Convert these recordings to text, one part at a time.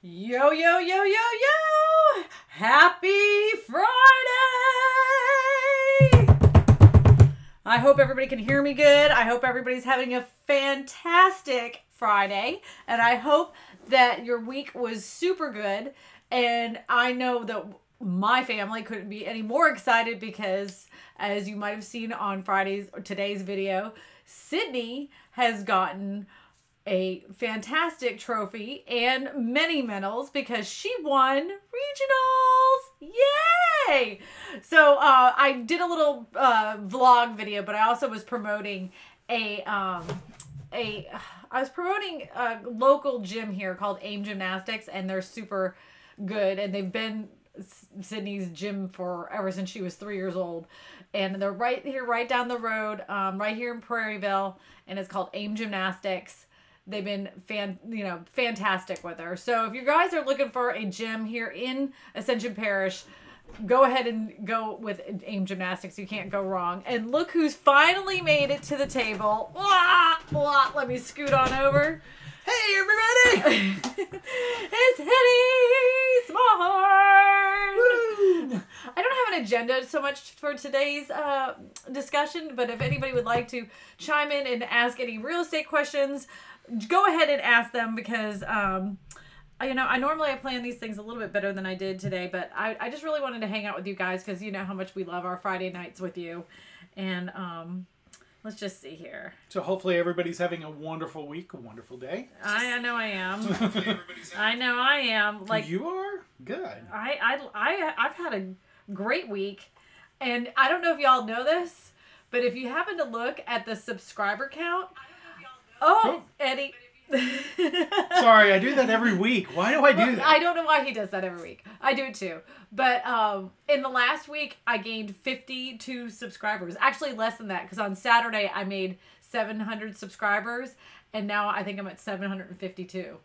Yo, yo, yo, yo, yo! Happy Friday! I hope everybody can hear me good. I hope everybody's having a fantastic Friday. And I hope that your week was super good. And I know that my family couldn't be any more excited because, as you might have seen on today's video, Sydney has gotten a fantastic trophy and many medals because she won regionals. Yay! So I did a little vlog video, but I also was promoting a local gym here called AIM Gymnastics, and they're super good, and they've been Sydney's gym ever since she was 3 years old, and they're right here, right down the road, right here in Prairieville, and it's called AIM Gymnastics. They've been fantastic with her. So if you guys are looking for a gym here in Ascension Parish, go ahead and go with AIM Gymnastics. You can't go wrong. And look who's finally made it to the table. Blah, blah. Let me scoot on over. Hey, everybody! It's Hetty Smallhorn! Woo! I don't have an agenda so much for today's discussion, but if anybody would like to chime in and ask any real estate questions, go ahead and ask them because, I normally plan these things a little bit better than I did today, but I just really wanted to hang out with you guys because you know how much we love our Friday nights with you. And let's just see here. So hopefully everybody's having a wonderful week, a wonderful day. I know I am. I know I am. Like you are? Good. I've had a great week, and I don't know if y'all know this, but if you happen to look at the subscriber count. Oh, Eddie. Sorry, I do that every week. Why do I do that? I don't know why he does that every week. I do it too. But in the last week, I gained 52 subscribers. Actually, less than that, because on Saturday, I made 700 subscribers, and now I think I'm at 752.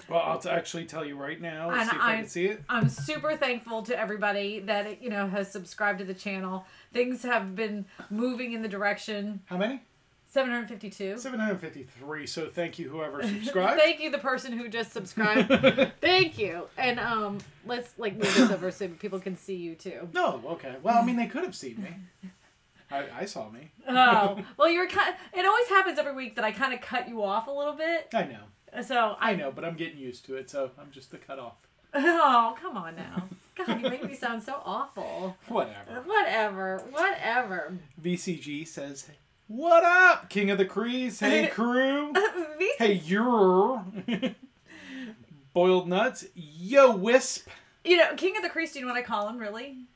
Well, I'll actually tell you right now. Let's see if I can see it. I'm super thankful to everybody that has subscribed to the channel. Things have been moving in the direction. How many? 752. 753. So thank you, whoever subscribed. Thank you, the person who just subscribed. Thank you. And let's move this over so people can see you too. No, okay. Well, I mean, they could have seen me. I saw me. Oh, well, you're kind. It always happens every week that I kind of cut you off a little bit. I know. So I know, but I'm getting used to it. So I'm just the cutoff. Oh, come on now. God, you make me sound so awful. Whatever. VCG says, "What up, King of the Crease? Hey, crew. Hey, you're Boiled Nuts. Yo, Wisp." King of the Crease, do you know what I call him, really?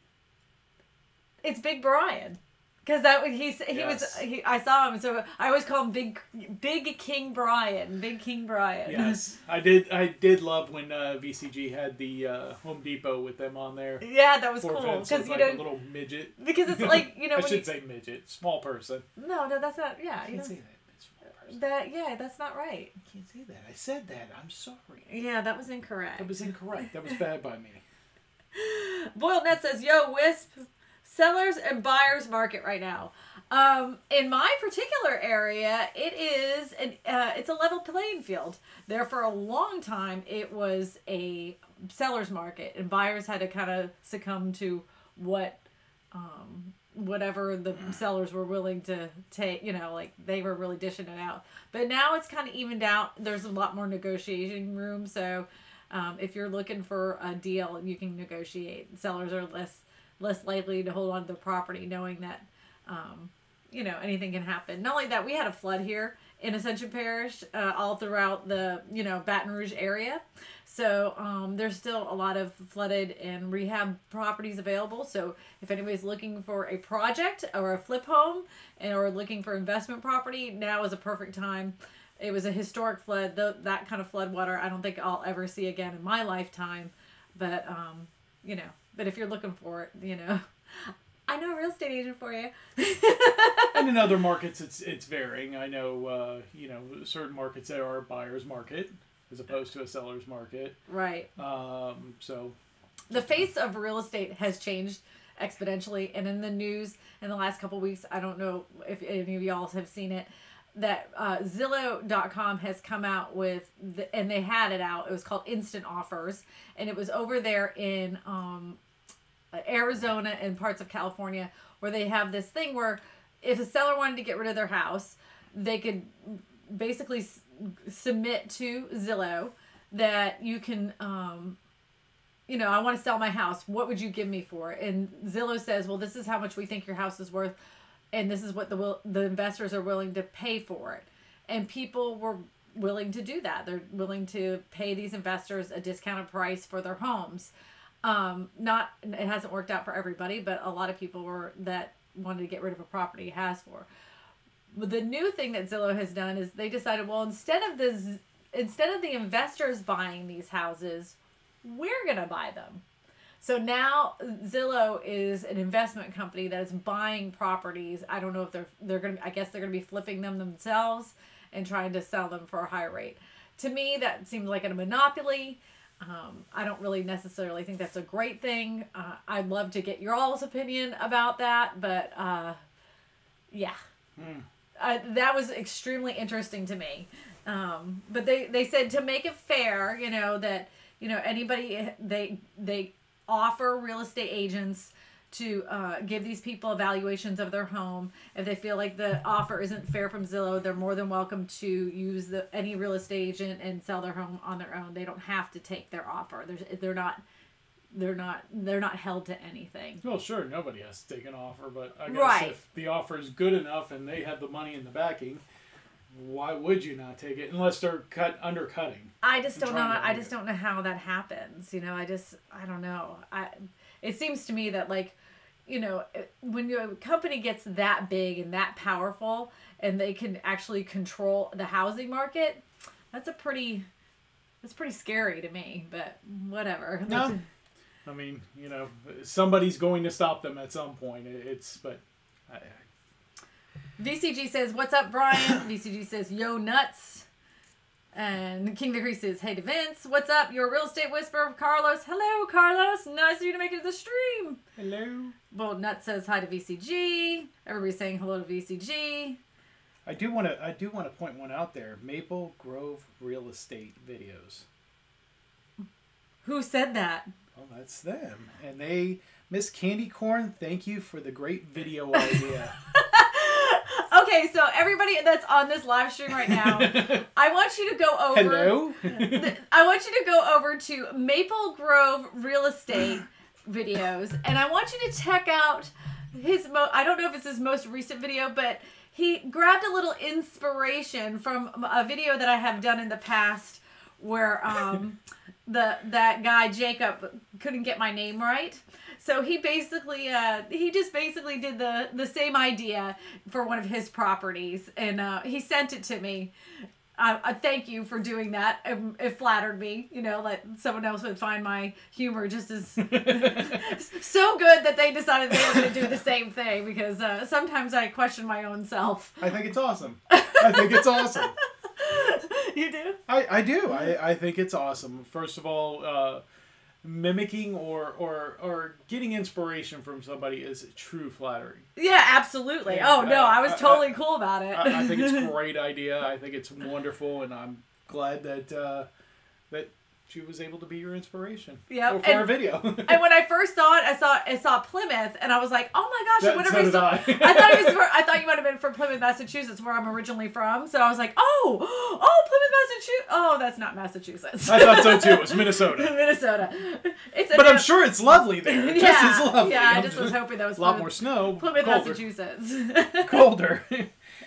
It's Big Brian. Because I saw him, so I always call him Big King Brian. Big King Brian. Yes, I did love when VCG had the Home Depot with them on there. Yeah, that was cool. Because a little midget. Because it's like I should say midget, small person. No, that's not. Yeah, you can't say that. Small person. That's not right. You can't say that. I said that. I'm sorry. Yeah, that was incorrect. That was incorrect. That was bad by me. Boiled Net says, "Yo, Wisp. Sellers and buyers market right now." In my particular area, it's a level playing field. There for a long time, it was a seller's market, and buyers had to kind of succumb to whatever the sellers were willing to take. They were really dishing it out. But now it's kind of evened out. There's a lot more negotiating room, so if you're looking for a deal, you can negotiate. Sellers are less likely to hold on to the property, knowing that, anything can happen. Not only that, we had a flood here in Ascension Parish, all throughout the, Baton Rouge area. So there's still a lot of flooded and rehab properties available. So if anybody's looking for a project or a flip home or looking for investment property, now is a perfect time. It was a historic flood. That kind of flood water I don't think I'll ever see again in my lifetime. But, but if you're looking for it, I know a real estate agent for you. And in other markets, it's varying. I know, certain markets there are a buyer's market as opposed to a seller's market. Right. So the face of real estate has changed exponentially, and in the news in the last couple of weeks, I don't know if any of y'all have seen it. that Zillow.com has come out with, and they had it out. It was called Instant Offers, and it was over there in Arizona and parts of California, where they have this thing where if a seller wanted to get rid of their house, they could basically submit to Zillow that you can, I want to sell my house. What would you give me for it? And Zillow says, well, this is how much we think your house is worth, and this is what the investors are willing to pay for it. And people were willing to do that. They're willing to pay these investors a discounted price for their homes. It hasn't worked out for everybody, but a lot of people that wanted to get rid of a property has for. But the new thing that Zillow has done is they decided, well, instead of the investors buying these houses, we're going to buy them. So now Zillow is an investment company that is buying properties. I don't know if they're going to, I guess they're going to be flipping them themselves and trying to sell them for a higher rate. To me, that seems like a monopoly. I don't really necessarily think that's a great thing. I'd love to get your all's opinion about that, but yeah. That was extremely interesting to me. But they said to make it fair, that, anybody, they offer real estate agents to give these people evaluations of their home. If they feel like the offer isn't fair from Zillow, they're more than welcome to use any real estate agent and sell their home on their own. They don't have to take their offer. They're not held to anything. Well, sure, nobody has to take an offer, but I guess if the offer is good enough and they have the money in the backing, why would you not take it unless they're undercutting? I just don't know. I just don't know how that happens. I don't know. It seems to me that when a company gets that big and that powerful and they can actually control the housing market, that's pretty scary to me, but whatever. No. I mean, somebody's going to stop them at some point. VCG says, what's up, Brian? VCG says, yo, nuts. And King Degree says, hey to Vince. What's up? Your real estate whisperer, Carlos. Hello, Carlos. Nice of you to make it to the stream. Hello. Well, Nuts says hi to VCG. Everybody's saying hello to VCG. I do want to point one out there. Maple Grove Real Estate Videos. Who said that? Well, that's them. And Miss Candy Corn, thank you for the great video idea. Okay, so everybody that's on this live stream right now, I want you to go over. Hello? I want you to go over to Maple Grove Real Estate Videos, and I want you to check out his I don't know if it's his most recent video, but he grabbed a little inspiration from a video that I have done in the past where that guy Jacob couldn't get my name right. So he basically just did the same idea for one of his properties, and he sent it to me. I thank you for doing that. It flattered me, that someone else would find my humor just as so good that they decided they were going to do the same thing, because sometimes I question my own self. I think it's awesome. I think it's awesome. You do? I do. I think it's awesome. First of all, mimicking or getting inspiration from somebody is true flattery. Yeah, absolutely. Yeah, I was totally cool about it. I think it's a great idea. I think it's wonderful, and I'm glad that that she was able to be your inspiration. Yeah, for our video. And when I first saw it, I saw Plymouth, and I was like, oh my gosh, I thought you might have been from Plymouth, Massachusetts, where I'm originally from. So I was like, oh, Plymouth, Massachusetts. Oh, that's not Massachusetts. I thought so too. It was Minnesota. But I'm sure it's lovely there. Just as lovely. Yeah, I just was hoping that was a lot more snow. Plymouth, Massachusetts. Colder.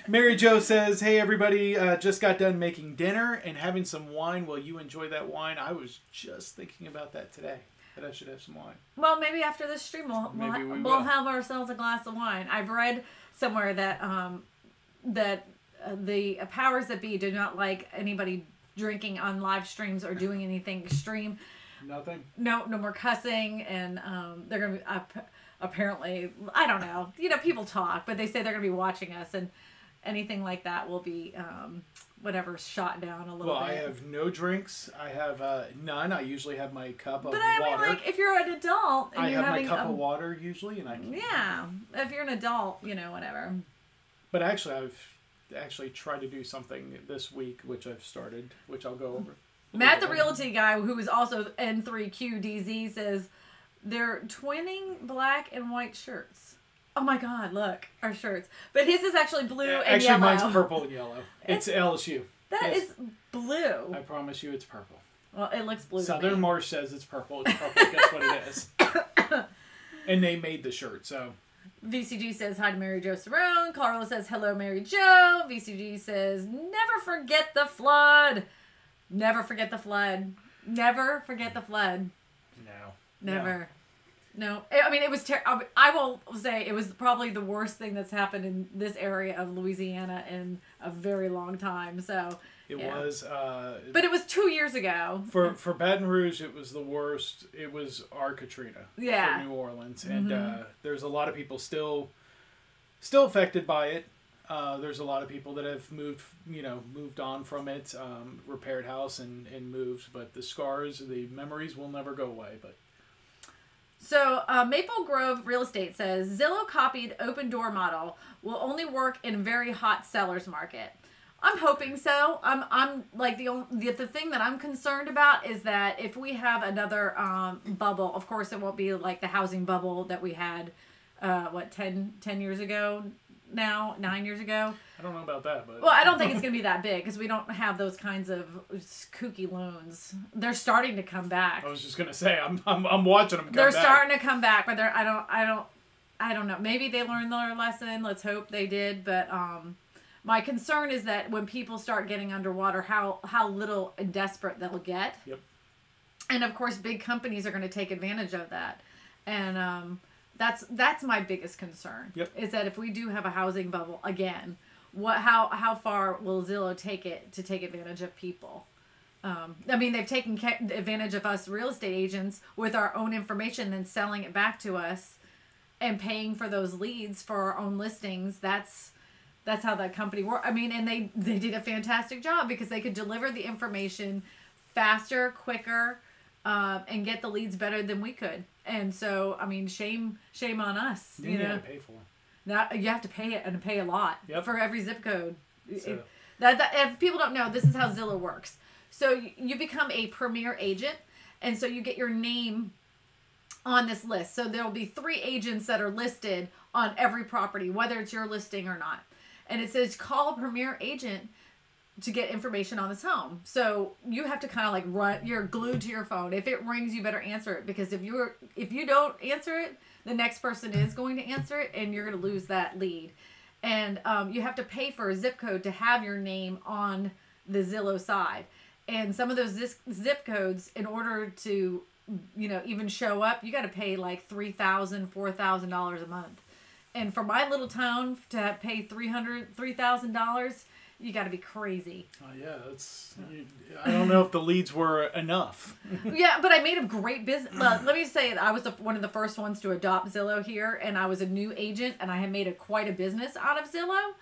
Mary Jo says, hey everybody, just got done making dinner and having some wine. Will you enjoy that wine? I was just thinking about that today, that I should have some wine. Well, maybe after this stream we'll have ourselves a glass of wine. I've read somewhere that the powers that be do not like anybody drinking on live streams or doing anything extreme. Nothing? No more cussing, and they're going to be, apparently, I don't know. People talk, but they say they're going to be watching us, and anything like that will be whatever's shot down a little bit. Well, I have no drinks. I have none. I usually have my cup of water. But I mean, if you're an adult and you're having my cup of water usually, and I can. Yeah, if you're an adult, whatever. But actually, actually try to do something this week, which I've started, which I'll go over. Matt, the realty guy, who is also N3QDZ, says they're twinning black and white shirts. Oh my God, look, our shirts. But his is actually blue and yellow. Actually, mine's purple and yellow. It's LSU. That is blue. I promise you it's purple. Well, it looks blue Southern to me. Marsh says it's purple. It's purple. Guess what it is? And they made the shirt, so... VCG says hi to Mary Jo Cerrone. Carla says hello, Mary Jo. VCG says never forget the flood. Never forget the flood. Never forget the flood. No. Never. No. I mean, it was I will say it was probably the worst thing that's happened in this area of Louisiana in a very long time. So it was. But it was 2 years ago. For Baton Rouge, it was the worst. It was our Katrina. Yeah. For New Orleans, and there's a lot of people still affected by it. There's a lot of people that have moved on from it, repaired house and moved, but the scars, the memories will never go away. But so Maple Grove Real Estate says Zillow copied open door model will only work in very hot sellers market. I'm hoping so. I'm like the thing that I'm concerned about is that if we have another bubble, of course it won't be like the housing bubble that we had 10 years ago. Now 9 years ago. I don't know about that, but well, I don't think it's gonna be that big because we don't have those kinds of kooky loans. They're starting to come back. I was just gonna say I'm watching them come back. They're starting to come back, but I don't know. Maybe they learned their lesson. Let's hope they did. But my concern is that when people start getting underwater, how little and desperate they'll get. Yep. And of course, big companies are going to take advantage of that, and that's my biggest concern. Yep. Is that if we do have a housing bubble again, how far will Zillow take it to take advantage of people? I mean, they've taken advantage of us real estate agents with our own information and selling it back to us and paying for those leads for our own listings. That's how that company works. I mean, and they did a fantastic job because they could deliver the information faster, quicker, and get the leads better than we could. And so, I mean, shame on us. You have to pay for it. Now you have to pay it and pay a lot for every zip code. So. If people don't know, this is how Zillow works. So you become a premier agent, and so you get your name on this list. So there'll be 3 agents that are listed on every property, whether it's your listing or not. And it says call a premier agent to get information on this home. So you have to kind of like run. You're glued to your phone. If it rings, you better answer it, because if you don't answer it, the next person is going to answer it, and you're going to lose that lead. And you have to pay for a zip code to have your name on the Zillow side. And some of those zip codes, in order to even show up, you got to pay like $3,000, $4,000 a month. And for my little town to pay $3,000, you got to be crazy. Oh yeah, I don't know if the leads were enough. Yeah, but I made a great business. Let me say I was one of the first ones to adopt Zillow here, and I was a new agent, and I had made quite a business out of Zillow.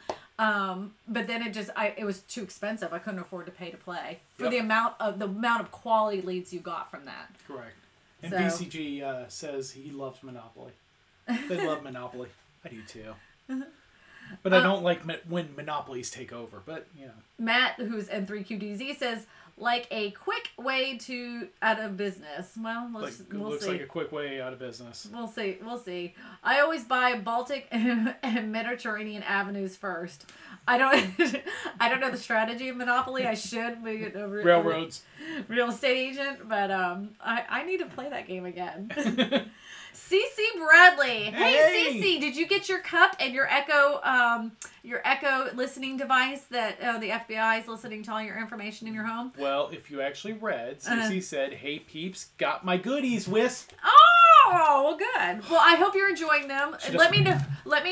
But then it was too expensive. I couldn't afford to pay to play for the amount of quality leads you got from that. Correct. And VCG says he loves Monopoly. They love Monopoly. I do too. But I don't like when monopolies take over. But Matt, who's N3QDZ, says like a quick way out of business. Well, we'll looks see. like a quick way out of business. We'll see. I always buy Baltic and Mediterranean avenues first. I don't know the strategy of Monopoly. I should be railroads, real estate agent, but I need to play that game again. CC Bradley. Hey CC, did you get your cup and your Echo listening device that the FBI is listening to all your information in your home? Well, if you actually read, CC said, "Hey peeps, got my goodies, Wisp." Oh, well, good. Well, I hope you're enjoying them. Let me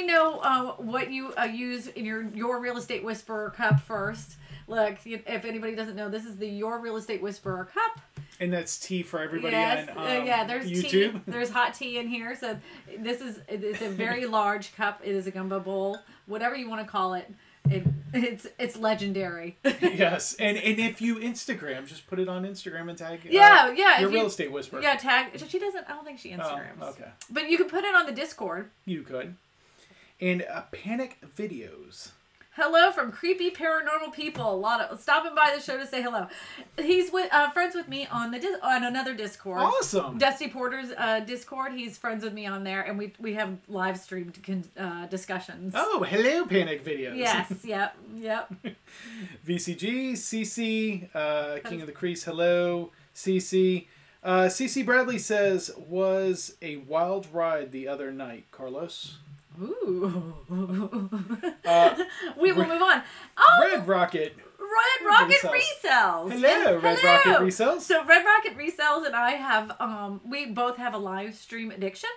know what you use in your Real Estate Whisperer cup first. Look, if anybody doesn't know, this is the Your Real Estate Whisperer cup. And that's tea for everybody on there's YouTube. Tea. There's hot tea in here. So it's a very large cup. It is a gumbo bowl. Whatever you want to call it. It's legendary. Yes. And if you Instagram, just put it on Instagram and tag your Real Estate Whisperer. Yeah, tag. She doesn't. I don't think she Instagrams. Oh, okay. But you could put it on the Discord. You could. And Panic Videos Hello from creepy paranormal people. A lot of stopping by the show to say hello. He's with friends with me on on another Discord. Awesome. Dusty Porter's Discord. He's friends with me on there, and we have live streamed discussions. Oh, hello, Panic Videos. Yes. Yep. VCG, CC, King of the Crease. Hello, CC. CC Bradley says, was a wild ride the other night. Carlos. Ooh. We will move on. Red Rocket. Red Rocket Resells. Hello, Red Rocket Resells. So Red Rocket Resells and I have, we both have a live stream addiction.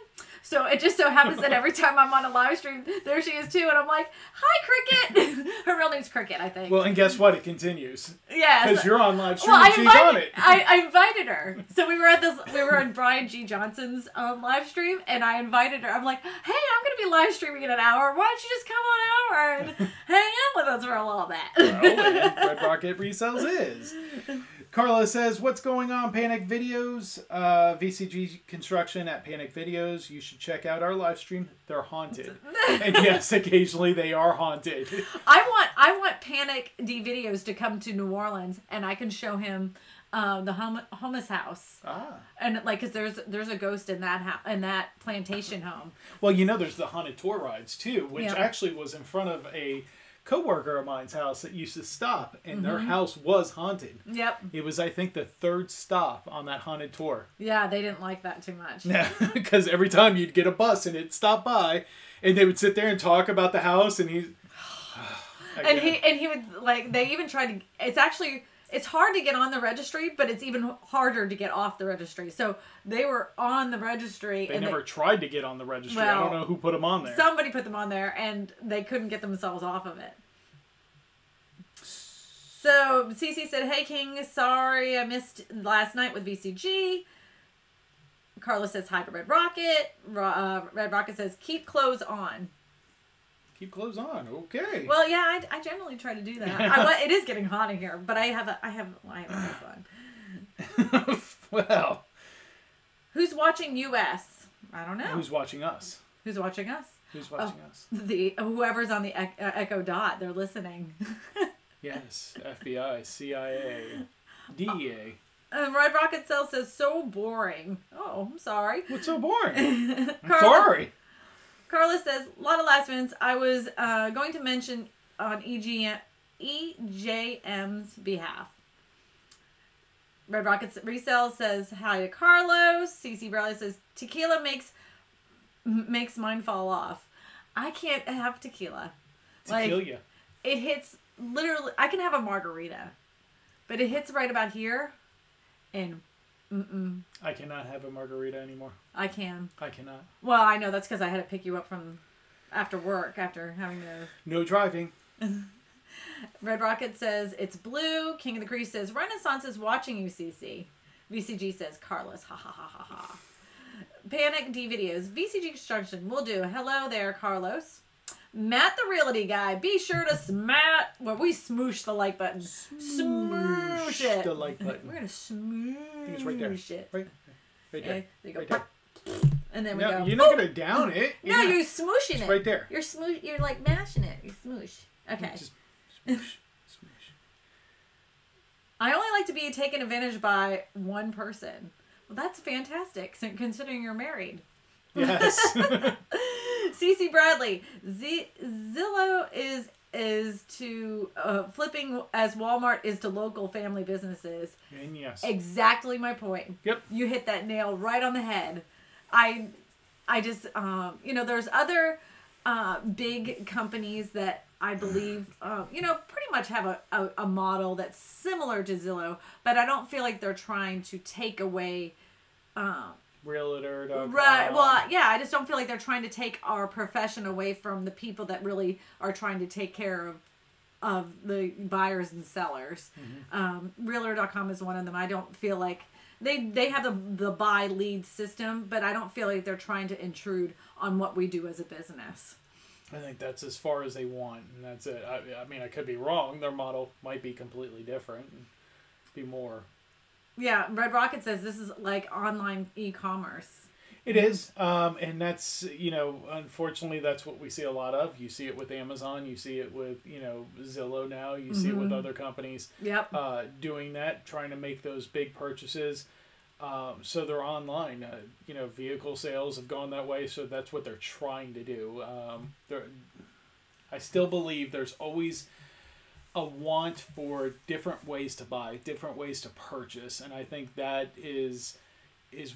So it just so happens that every time I'm on a live stream, there she is too. And I'm like, hi, Cricket. Her real name's Cricket, I think. Well, and guess what? It continues. Yeah. Because you're on live stream and she's on it. I invited her. So we were on Brian G. Johnson's live stream, and I invited her. I'm like, hey, I'm going to be live streaming in an hour. Why don't you just come on over and hang out with us for a little bit? Well, Red Rocket Resells is. Carla says, what's going on, Panic Videos? VCG Construction at Panic Videos. You should check out our live stream. They're haunted. And yes, occasionally they are haunted. I want Panic D Videos to come to New Orleans, and I can show him the homeless house. And like, cause there's a ghost in that plantation home. Well, you know, there's the haunted tour rides too, which actually was in front of a coworker of mine's house that used to stop, and their house was haunted. Yep. It was, I think, the third stop on that haunted tour. Yeah, they didn't like that too much. Yeah, because every time you'd get a bus and it'd stop by, and they would sit there and talk about the house, and he would, like, they even tried to, it's hard to get on the registry, but it's even harder to get off the registry. So they were on the registry. They never tried to get on the registry. Well, I don't know who put them on there. Somebody put them on there, and they couldn't get themselves off of it. So Cece said, hey, King, sorry I missed last night with VCG. Carla says hi to Red Rocket. Red Rocket says, keep clothes on. Keep clothes on. Okay. Well, yeah, I generally try to do that. It is getting hot in here, but I have on. Well, who's watching US? I don't know. Who's watching us? Who's watching us? Who's watching us? Whoever's on the Echo Dot. They're listening. Yes, FBI, CIA, DEA. Red Rocket Cell says so boring. Oh, I'm sorry. What's so boring? I'm sorry. Carla says, a lot of last minutes. I was going to mention on EJM's behalf. Red Rockets Resell says, hi to Carlos. CC Bradley says, tequila makes mine fall off. I can't have tequila. Tequila. It hits, literally, I can have a margarita. But it hits right about here. And I cannot have a margarita anymore. I can. I cannot. Well, I know that's because I had to pick you up from after work after having to. No driving. Red Rocket says it's blue. King of the Crease says Renaissance is watching you, CC. VCG says Carlos. Ha ha ha ha ha. Panic D Videos. VCG Construction will do. Hello there, Carlos. Matt the Realty Guy. Be sure to we smoosh the like button. Smoosh it. The like button. We're gonna smoosh it's right there. it. Right there. Okay, there you go. Right there. And then we go. You're not gonna down it. No, you're smooshing it. Right there. You're like mashing it. You smoosh. Okay. Just smoosh. I only like to be taken advantage by one person. Well, that's fantastic, considering you're married. Yes. CC Bradley. Zillow is to flipping as Walmart is to local family businesses. And yes. Exactly my point. Yep. You hit that nail right on the head. I just, there's other big companies that I believe, pretty much have a model that's similar to Zillow, but I don't feel like they're trying to take away... Realtor.com. Right. Well, yeah, I just don't feel like they're trying to take our profession away from the people that really are trying to take care of the buyers and sellers. Mm-hmm. Realtor.com is one of them. I don't feel like they have the buy lead system, but I don't feel like they're trying to intrude on what we do as a business. I think that's as far as they want, and that's it. I mean, I could be wrong. Their model might be completely different and be more... Yeah, Red Rocket says this is like online e-commerce. It is, and that's, unfortunately, that's what we see a lot of. You see it with Amazon, you see it with, Zillow now, you see it with other companies doing that, trying to make those big purchases. So they're online. Vehicle sales have gone that way, so that's what they're trying to do. I still believe there's always a want for different ways to buy, different ways to purchase, and I think that is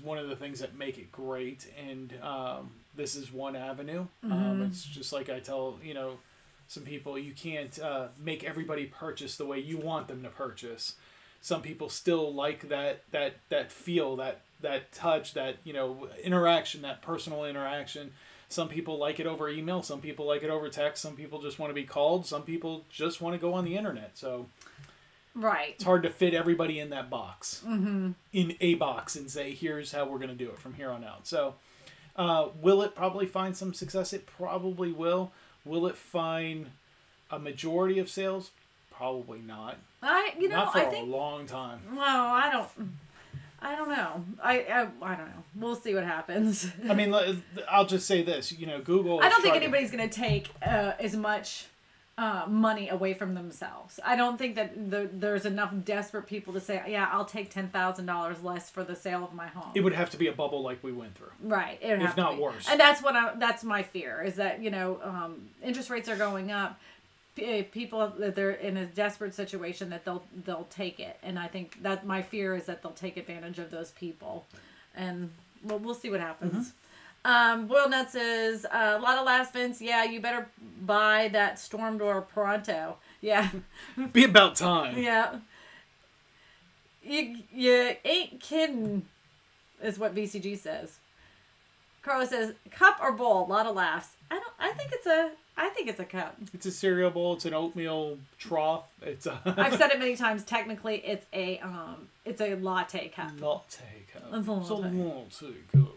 one of the things that make it great, and this is one avenue. It's just like I tell some people, you can't make everybody purchase the way you want them to purchase. Some people still like that feel, that touch, that interaction, that personal interaction. Some people like it over email, some people like it over text, some people just want to be called, some people just want to go on the internet. So right, it's hard to fit everybody in that box, in a box, and say, here's how we're going to do it from here on out. So will it probably find some success? It probably will. Will it find a majority of sales? Probably not. Not for a long time. Well, I don't know. I don't know. We'll see what happens. I mean, I'll just say this. Google. I don't think anybody's going to take as much money away from themselves. I don't think that there's enough desperate people to say, yeah, I'll take $10,000 less for the sale of my home. It would have to be a bubble like we went through. Right. If not worse. And that's my fear, is that, interest rates are going up. People that they're in a desperate situation, that they'll take it, and I think that my fear is that they'll take advantage of those people, and we'll see what happens. Boiled Nut says a lot of last vents. Yeah, you better buy that storm door pronto. Yeah, be about time. Yeah, you ain't kidding, is what VCG says. Carla says cup or bowl. A lot of laughs. I think it's a cup. It's a cereal bowl. It's an oatmeal trough. I've said it many times. Technically, it's a latte cup. Latte cup. It's a latte cup.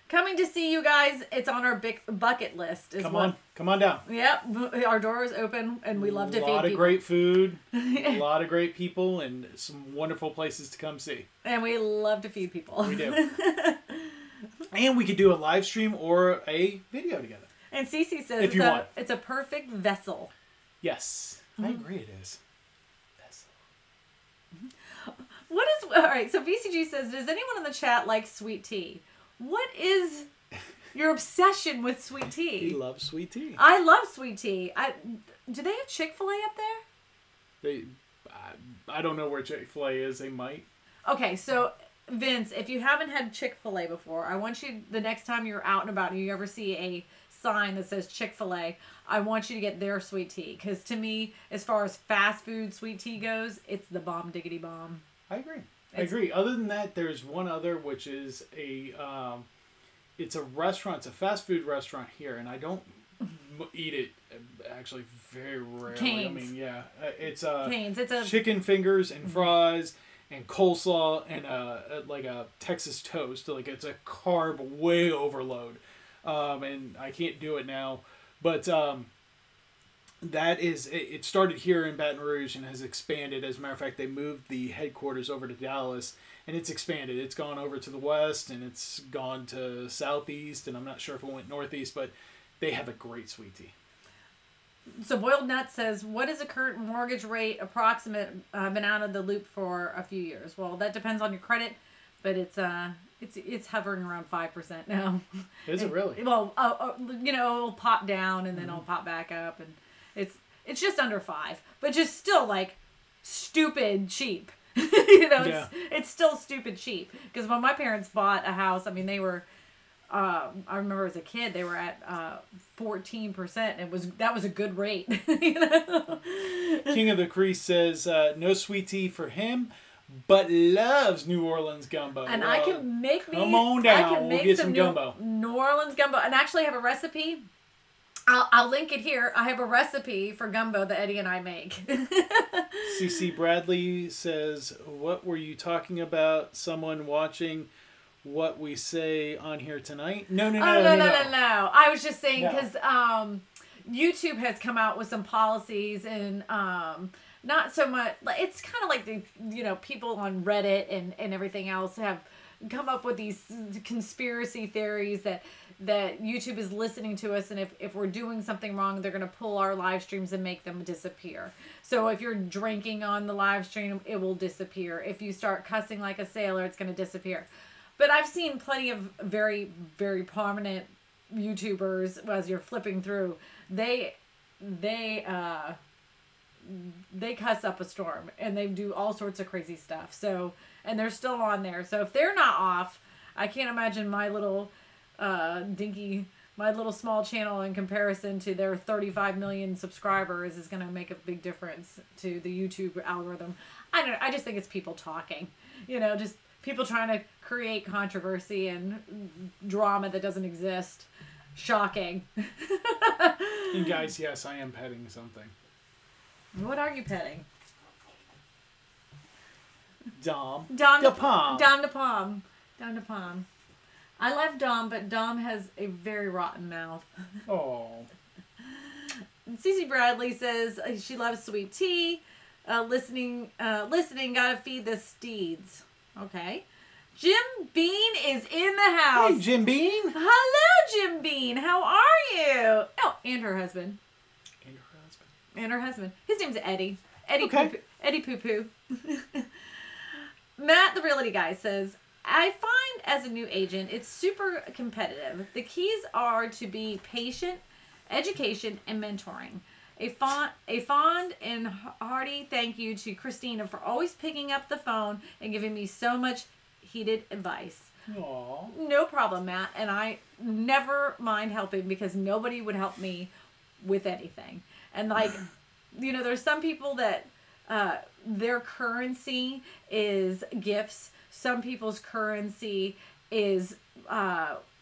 Coming to see you guys. It's on our big bucket list. Come on down. Yep, our door is open, and we love to feed people. A lot of great food, a lot of great people, and some wonderful places to come see. And we love to feed people. We do. And we could do a live stream or a video together. And Cece says it's a perfect vessel. Yes, I agree it is. Vessel. All right, so VCG says, does anyone in the chat like sweet tea? What is your obsession with sweet tea? He loves sweet tea. I love sweet tea. Do they have Chick-fil-A up there? I don't know where Chick-fil-A is. They might. Okay, so Vince, if you haven't had Chick-fil-A before, I want you, the next time you're out and about and you ever see a sign that says Chick-fil-A, I want you to get their sweet tea. Because to me, as far as fast food sweet tea goes, it's the bomb diggity bomb. I agree. Other than that, there's one other, which is it's a restaurant. It's a fast food restaurant here, and I don't eat it actually very rarely. Cane's. I mean, yeah, it's Cane's. It's a chicken fingers and fries and coleslaw and like a Texas toast. Like, it's a carb way overload, and I can't do it now. But it started here in Baton Rouge and has expanded. As a matter of fact, they moved the headquarters over to Dallas, and it's expanded. It's gone over to the west, and it's gone to southeast, and I'm not sure if it went northeast, but they have a great sweet tea. So Boiled Nut says, what is the current mortgage rate approximate? Been out of the loop for a few years. Well, that depends on your credit, but it's hovering around 5% now. Is it really? Well, it'll pop down and then it'll pop back up, and it's just under 5, but just still like stupid cheap. It's still stupid cheap. Because when my parents bought a house, I mean, they were, I remember as a kid, they were at 14%. That was a good rate. King of the Crease says no sweet tea for him, but loves New Orleans gumbo. And I can make come on down. We'll get some gumbo. New Orleans gumbo, and actually have a recipe. I'll link it here. I have a recipe for gumbo that Eddie and I make. CC Bradley says, what were you talking about? Someone watching what we say on here tonight? No. I was just saying because YouTube has come out with some policies, and not so much. It's kind of like the people on Reddit and everything else have come up with these conspiracy theories that YouTube is listening to us, and if we're doing something wrong, they're going to pull our live streams and make them disappear. So if you're drinking on the live stream, it will disappear. If you start cussing like a sailor, it's going to disappear. But I've seen plenty of very, very prominent YouTubers, as you're flipping through, they cuss up a storm, and they do all sorts of crazy stuff. So, and they're still on there. So if they're not off, I can't imagine my little my little small channel in comparison to their 35 million subscribers is going to make a big difference to the YouTube algorithm. I just think it's people talking, just people trying to create controversy and drama that doesn't exist. Shocking. And guys, yes, I am petting something. What are you petting? Dom. Dom DePalm. Dom DePalm. Dom DePalm. I love Dom, but Dom has a very rotten mouth. Oh. Cece Bradley says she loves sweet tea. Listening, gotta feed the steeds. Okay. Jim Bean is in the house. Hey, Jim Bean. Hello, Jim Bean. How are you? Oh, and her husband. And her husband. His name's Eddie. Eddie Poo Poo. Matt, the realty guy, says, I find as a new agent, it's super competitive. The keys are to be patient, education, and mentoring. A fond and hearty thank you to Kristina for always picking up the phone and giving me so much heated advice. Aww. No problem, Matt. And I never mind helping because nobody would help me with anything. And there's some people that their currency is gifts. Some people's currency is,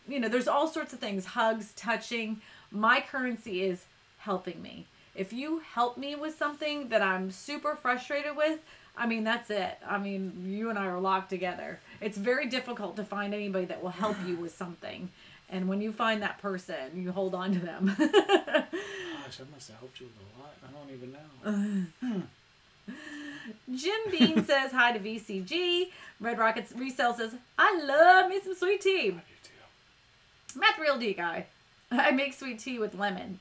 there's all sorts of things. Hugs, touching. My currency is helping me. If you help me with something that I'm super frustrated with, that's it. You and I are locked together. It's very difficult to find anybody that will help you with something. And when you find that person, you hold on to them. Gosh, I must have helped you with a lot. I don't even know. Jim Bean says hi to VCG. Red Rockets Resell says, I love me some sweet tea. I do too. Matt the Real D guy. I make sweet tea with lemon.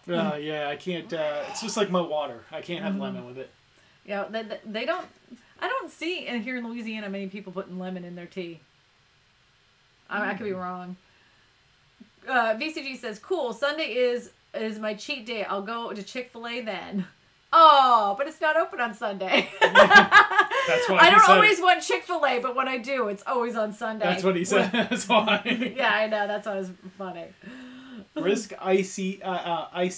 Yeah, I can't. It's just like my water. I can't have lemon with it. Yeah, they don't. I don't see here in Louisiana many people putting lemon in their tea. I could be wrong. VCG says, cool. Sunday is my cheat day. I'll go to Chick-fil-A then. Oh, but it's not open on Sunday. That's why I don't always want Chick-fil-A, but when I do, it's always on Sunday. That's what he said. That's why. Yeah, I know. That's why it was funny. Brisk iced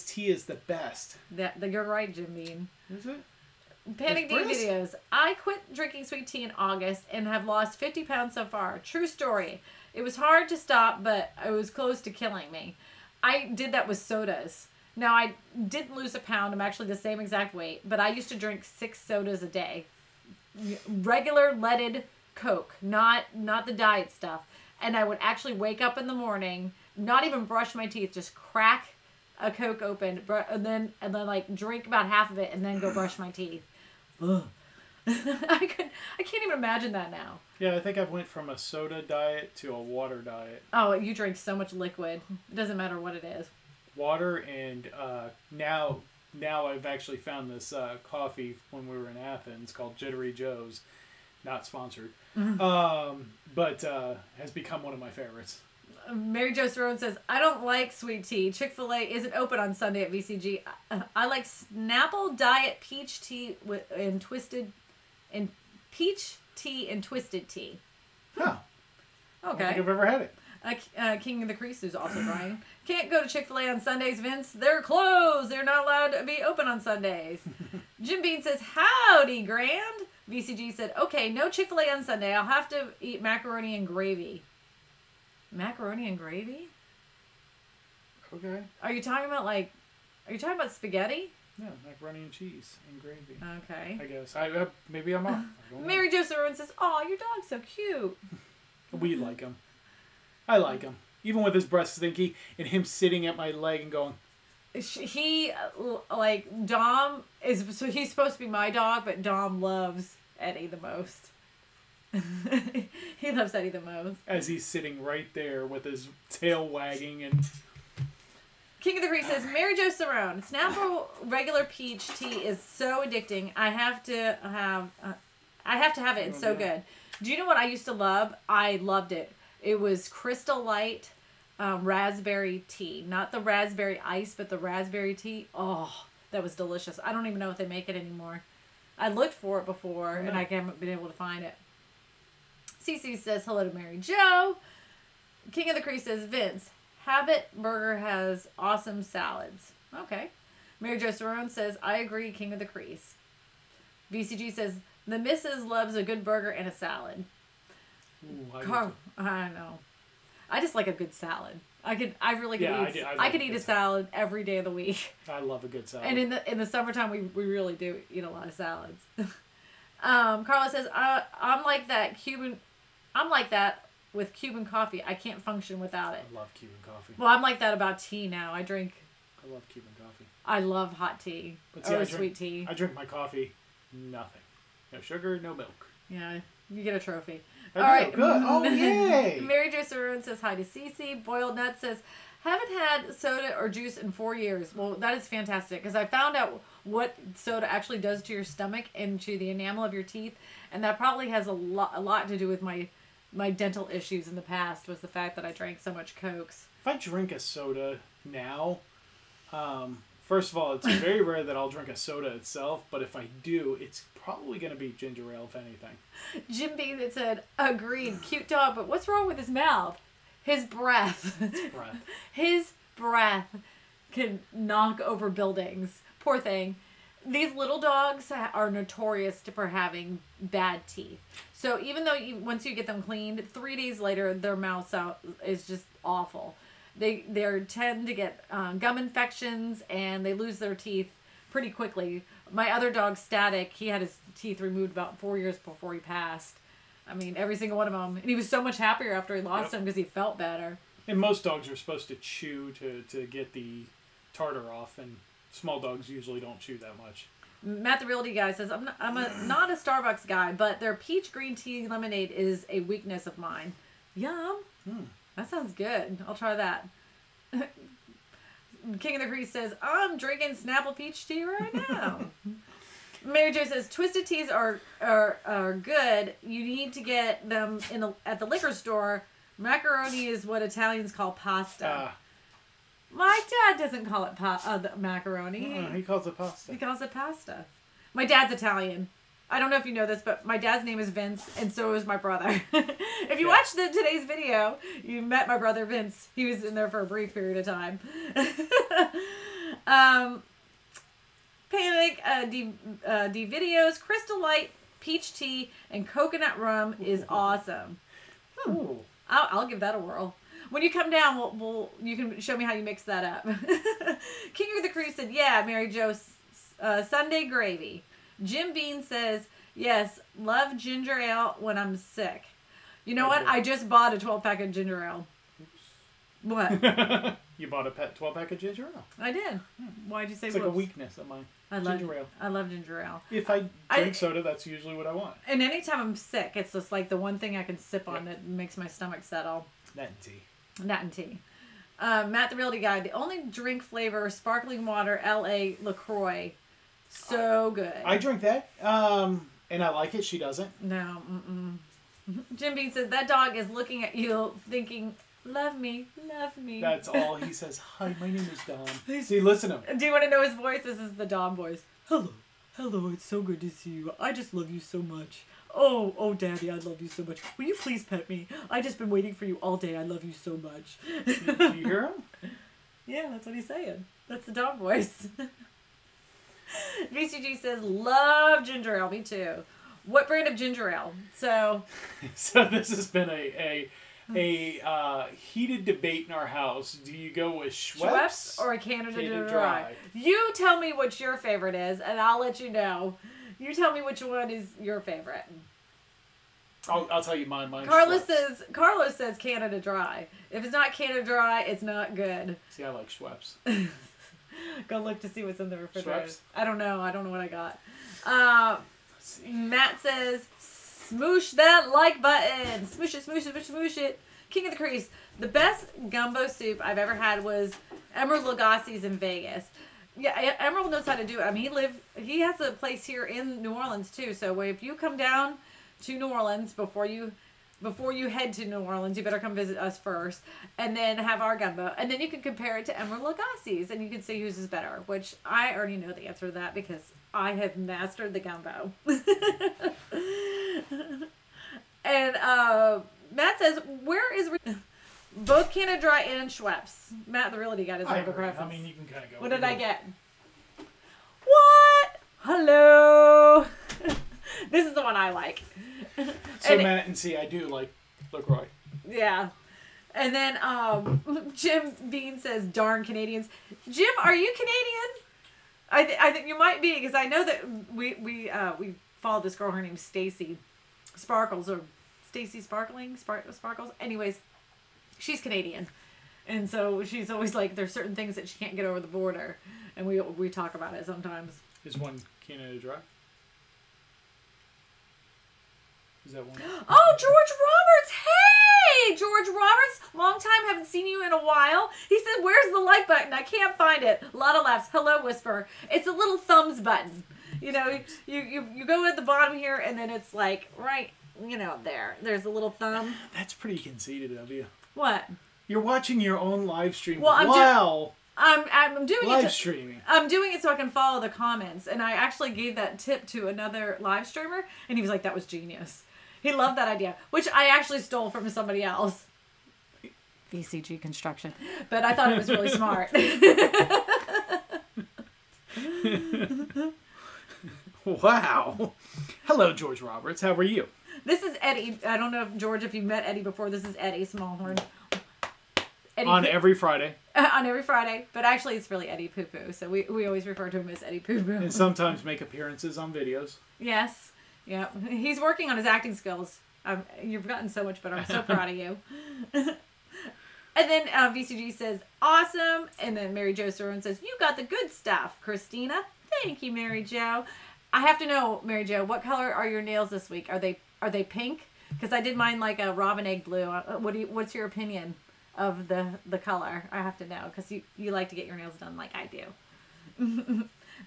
tea is the best. You're right, Jim Bean. Is it? Panic D videos. I quit drinking sweet tea in August and have lost 50 pounds so far. True story. It was hard to stop, but it was close to killing me. I did that with sodas. Now, I didn't lose a pound. I'm actually the same exact weight, but I used to drink 6 sodas a day. Regular leaded Coke, not the diet stuff. And I would actually wake up in the morning, not even brush my teeth, just crack a Coke open, and then drink about half of it, and then go brush my teeth. Ugh. I can't even imagine that now. Yeah, I think I've went from a soda diet to a water diet. Oh, you drink so much liquid. It doesn't matter what it is. Water, and now I've actually found this coffee when we were in Athens called Jittery Joe's. Not sponsored. But has become one of my favorites. Mary Jo Cerrone says, I don't like sweet tea. Chick-fil-A isn't open on Sunday at VCG. I like Snapple Diet Peach Tea and Peach Tea and Twisted Tea. Huh. Okay. I don't think I've ever had it. King of the Crease, who's also Brian. Can't go to Chick-fil-A on Sundays, Vince. They're closed. They're not allowed to be open on Sundays. Jim Bean says, howdy, Grand. VCG said, okay, no Chick-fil-A on Sunday. I'll have to eat macaroni and gravy. Macaroni and gravy? Okay. Are you talking about spaghetti? Yeah, macaroni and cheese and gravy. Okay. I guess. Maybe I'm off. Mary Jo Cerrone says, oh, your dog's so cute. We like him. I like him. Even with his breath stinky and him sitting at my leg and going... Dom is... So he's supposed to be my dog, but Dom loves Eddie the most. He loves Eddie the most. As he's sitting right there with his tail wagging and... King of the Creek says, Mary Jo Cerrone, Snapple regular peach tea is so addicting. I have to have it. It's so good. Do you know what I used to love? I loved it. It was Crystal Light raspberry tea. Not the raspberry ice, but the raspberry tea. Oh, that was delicious. I don't even know if they make it anymore. I looked for it before, and I haven't been able to find it. Cece says, hello to Mary Jo. King of the Creek says, Vince, Habit Burger has awesome salads. Okay. Mary Jo Cerrone says, I agree, King of the Crease. VCG says, the missus loves a good burger and a salad. Ooh, I know. I just like a good salad. I really could eat. I could eat a salad every day of the week. I love a good salad. And in the summertime, we really do eat a lot of salads. Carla says, I'm like that with Cuban coffee. I can't function without it. I love Cuban coffee. Well, I'm like that about tea now. I love Cuban coffee. I love hot tea. Or sweet tea. I drink my coffee, nothing. No sugar, no milk. Yeah, you get a trophy. All right. Good. Oh, yay. Mary Jo Cerrone says hi to Cece. Boiled Nut says, haven't had soda or juice in 4 years. Well, that is fantastic because I found out what soda actually does to your stomach and to the enamel of your teeth. And that probably has a lot to do with my dental issues in the past, was the fact that I drank so much Cokes. If I drink a soda now, first of all, it's very rare that I'll drink a soda itself, but if I do, it's probably going to be ginger ale, if anything. Jim B that said, agreed, cute dog, but what's wrong with his mouth? His breath. His breath can knock over buildings. Poor thing. These little dogs are notorious for having bad teeth. So even though once you get them cleaned, 3 days later, their mouth is just awful. They tend to get gum infections, and they lose their teeth pretty quickly. My other dog, Static, he had his teeth removed about 4 years before he passed. I mean, every single one of them. And he was so much happier after he lost them because he felt better. And most dogs are supposed to chew to get the tartar off, and small dogs usually don't chew that much. Matt the Realty guy says, I'm not a Starbucks guy, but their peach green tea lemonade is a weakness of mine. Yum. That sounds good. I'll try that. King of the Crease says, I'm drinking Snapple peach tea right now. Mary Jo says, twisted teas are good. You need to get them at the liquor store. Macaroni is what Italians call pasta. My dad doesn't call it macaroni. He calls it pasta. He calls it pasta. My dad's Italian. I don't know if you know this, but my dad's name is Vince, and so is my brother. If you watched today's video, you met my brother Vince. He was in there for a brief period of time. Panic, D videos, Crystal Light, peach tea, and coconut rum is awesome. I'll give that a whirl. When you come down, you can show me how you mix that up. King of the Crew said, yeah, Mary Jo, Sunday gravy. Jim Bean says, yes, love ginger ale when I'm sick. You know what? I just bought a 12-pack of ginger ale. Oops. What? You bought a 12-pack of ginger ale? I did. Why'd you say it's like a weakness of mine. Ginger ale. I love ginger ale. If I drink soda, that's usually what I want. And anytime I'm sick, it's just like the one thing I can sip on that makes my stomach settle. That and tea. That and tea. Matt the Realty Guy, the only drink flavor, sparkling water, LA LaCroix. So good. I drink that, and I like it. She doesn't. No. Jim Bean says, that dog is looking at you thinking, love me, love me. That's all he says. Hi, my name is Dom. See, listen to him. Do you want to know his voice? This is the Dom voice. Hello, it's so good to see you. I just love you so much. Oh, Daddy, I love you so much. Will you please pet me? I've just been waiting for you all day. I love you so much. Do you hear him? Yeah, that's what he's saying. That's the Dom voice. VCG says, love ginger ale. Me too. What brand of ginger ale? So this has been a heated debate in our house. Do you go with Schweppes or a Canada Dry? You tell me what your favorite is, and I'll let you know. You tell me which one is your favorite. I'll tell you mine. Carlos says Canada Dry. If it's not Canada Dry, it's not good. See, I like Schweppes. Go look to see what's in the refrigerator. Schweppes? I don't know what I got. Matt says Smoosh that like button. Smoosh it, smoosh it, smoosh it. King of the Crease. The best gumbo soup I've ever had was Emerald Lagasse's in Vegas. Yeah, Emerald knows how to do it. I mean, he has a place here in New Orleans too. So if you come down to New Orleans before you head to New Orleans, you better come visit us first, and then have our gumbo, and then you can compare it to Emerald Lagasse's, and you can see whose is better. Which I already know the answer to that because I have mastered the gumbo. And Matt says, "Where is both Canada Dry and Schweppes?" Matt, the realty guy, doesn't have a preference. I mean, you can kind of go. What did I get? What? Hello. This is the one I like. So Matt, and see, I do like LaCroix. Yeah. And then Jim Bean says, "Darn Canadians." Jim, are you Canadian? I think you might be, because I know that we followed this girl. Her name's Stacy Sparkles, or Stacy Sparkles. Anyways, she's Canadian, and so she's always like, there's certain things that she can't get over the border, and we talk about it sometimes. Is one Canada Dry? Is that one? Oh, George Roberts! Hey, George Roberts! Long time, haven't seen you in a while. He said, "Where's the like button? I can't find it." A lot of laughs. Hello, Whisper. It's a little thumbs button. You know, you go at the bottom here, and then it's like right, there. There's a little thumb. That's pretty conceited of you. What? You're watching your own live stream. Well, I'm doing live streaming. I'm doing it so I can follow the comments, and I actually gave that tip to another live streamer, and he was like, "That was genius." He loved that idea, which I actually stole from somebody else. VCG Construction. But I thought it was really smart. Wow. Hello, George Roberts. How are you? This is Eddie. I don't know if, George, if you've met Eddie before. This is Eddie Smallhorn. Eddie on every Friday. On every Friday. But actually, it's really Eddie Poo Poo. So we always refer to him as Eddie Poo Poo. And sometimes make appearances on videos. Yes. Yeah, he's working on his acting skills. You've gotten so much better. I'm so proud of you. And then VCG says, "Awesome." And then Mary Jo Soren says, "You got the good stuff, Kristina." Thank you, Mary Jo. I have to know, Mary Jo, what color are your nails this week? Are they pink? Because I did mine like a robin egg blue. What's your opinion of the color? I have to know, because you like to get your nails done like I do.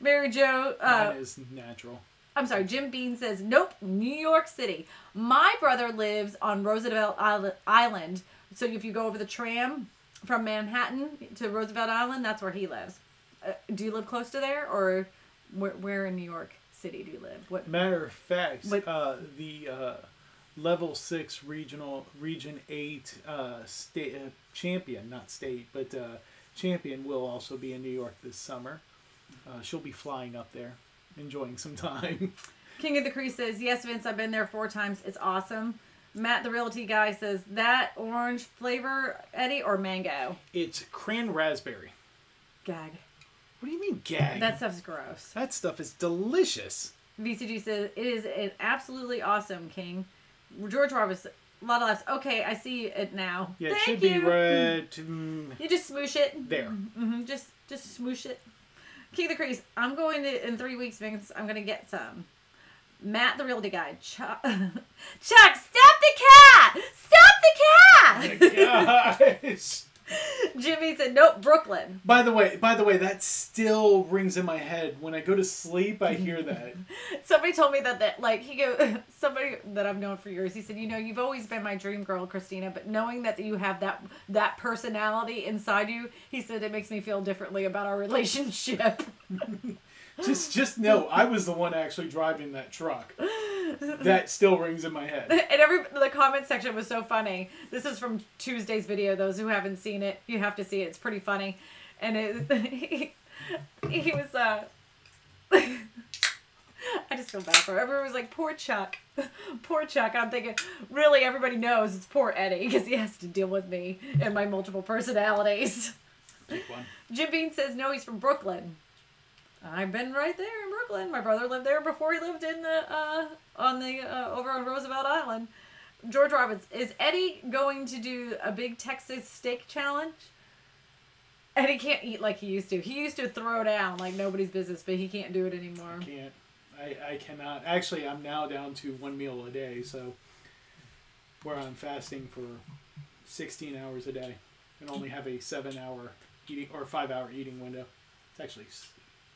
Mary Jo. Mine is natural. I'm sorry, Jim Bean says, "Nope, New York City. My brother lives on Roosevelt Island. So if you go over the tram from Manhattan to Roosevelt Island, that's where he lives." Do you live close to there, or where in New York City do you live? What? Matter of fact, the Level 6 Region 8 state champion, not state, but champion will also be in New York this summer. She'll be flying up there. Enjoying some time. King of the Crease says, "Yes, Vince, I've been there 4 times. It's awesome." Matt, the realty guy, says, "That orange flavor, Eddie, or mango?" It's cran raspberry. Gag. What do you mean gag? That stuff's gross. That stuff is delicious. VCG says, "It is an absolutely awesome, King." George Roberts, a lot of laughs. Okay, I see it now. Yeah, it should be red. You just smoosh it. There. Mm-hmm. Just smoosh it. King of the Crease, "I'm going to, in 3 weeks, Vince, I'm going to get some." Matt, the realty guy. Chuck, stop the cat! Stop the cat! Oh my gosh. Jimmy said, "Nope, Brooklyn." By the way, that still rings in my head. When I go to sleep, I hear that. Somebody told me that somebody that I've known for years, he said, "You've always been my dream girl, Kristina, but knowing that you have that personality inside you," he said, "it makes me feel differently about our relationship." Just know, I was the one actually driving that truck. That still rings in my head. And the comment section was so funny. This is from Tuesday's video. Those who haven't seen it, you have to see it. It's pretty funny. And he was I just feel bad for him. Everyone was like, "Poor Chuck. Poor Chuck." I'm thinking, really, everybody knows it's poor Eddie, because he has to deal with me and my multiple personalities. Jim Bean says, "No, he's from Brooklyn." I've been right there in Brooklyn. My brother lived there before he lived in over on Roosevelt Island. George Roberts, is Eddie going to do a big Texas steak challenge? Eddie can't eat like he used to. He used to throw down like nobody's business, but he can't do it anymore. I cannot. Actually, I'm now down to 1 meal a day, so where I'm fasting for 16 hours a day and only have a 7-hour eating or 5-hour eating window. It's actually